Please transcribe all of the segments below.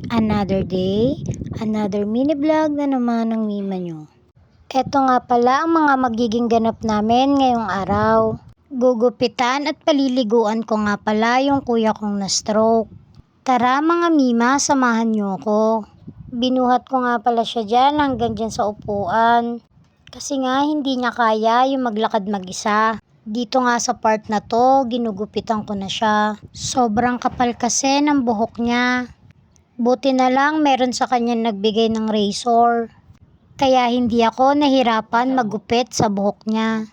Another day, another mini vlog na naman ng Mima nyo. Eto nga pala ang mga magiging ganap namin ngayong araw. Gugupitan at paliliguan ko nga pala yung kuya kong na-stroke. Tara mga Mima, samahan nyo ko. Binuhat ko nga pala siya dyan hanggang dyan sa upuan. Kasi nga hindi niya kaya yung maglakad mag-isa. Dito nga sa part na to, ginugupitan ko na siya. Sobrang kapal kasi ng buhok niya. Buti na lang meron sa kanya nagbigay ng razor. Kaya hindi ako nahirapan maggupit sa buhok niya.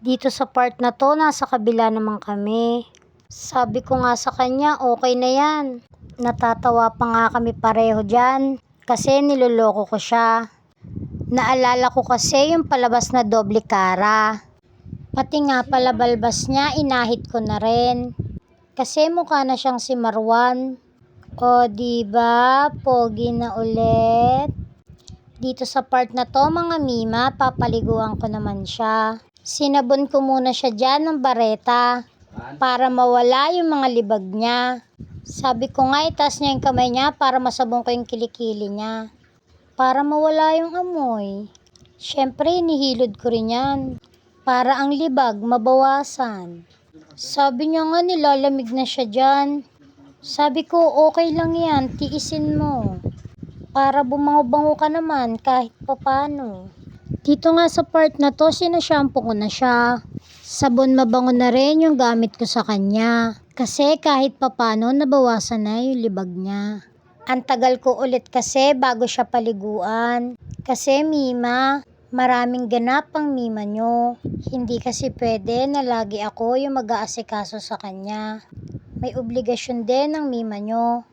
Dito sa part na to, nasa kabila naman kami. Sabi ko nga sa kanya, okay na yan. Natatawa pa nga kami pareho dyan kasi niloloko ko siya. Naalala ko kasi yung palabas na doble cara. Pati nga pala balbas niya, inahit ko na rin. Kasi mukha na siyang si Marwan. O diba, pogi na ulit. Dito sa part na to mga Mima, papaliguan ko naman siya. Sinabon ko muna siya dyan ng bareta para mawala yung mga libag niya. Sabi ko nga itaas niya yung kamay niya para masabon ko yung kilikili niya. Para mawala yung amoy. Syempre inihilod ko rin yan. Para ang libag mabawasan. Sabi niya nga nilalamig na siya dyan. Sabi ko, okay lang yan, tiisin mo. Para bumango-bango ka naman kahit papano. Dito nga sa part na to, sinashampoo ko na siya. Sabon mabango na rin yung gamit ko sa kanya. Kasi kahit papano, nabawasan na yung libag niya. Ang tagal ko ulit kasi bago siya paliguan. Kasi Mima, maraming ganap ang Mima nyo. Hindi kasi pwede na lagi ako yung mag-aasikaso sa kanya. May obligasyon din ng Mima nyo.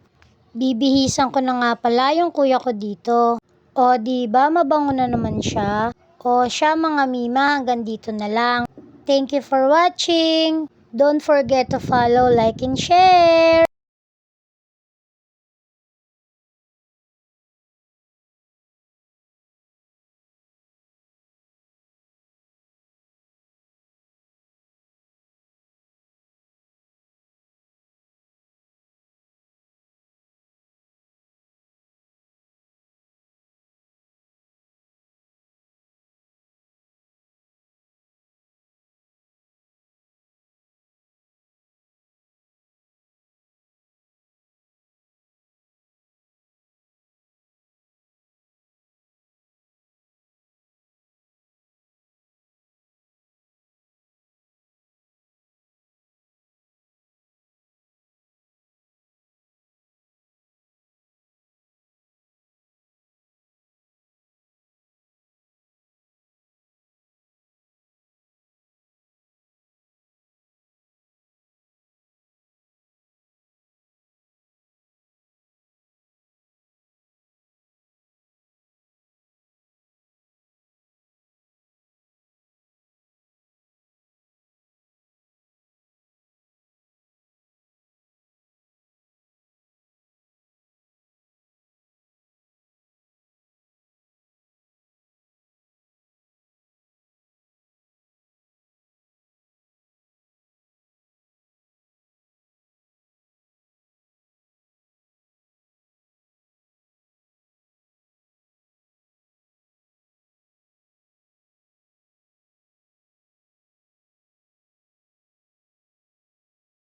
Bibihisan ko na nga pala yung kuya ko dito. O diba mabango na naman siya? O siya mga Mima, hanggang dito na lang. Thank you for watching. Don't forget to follow, like, and share.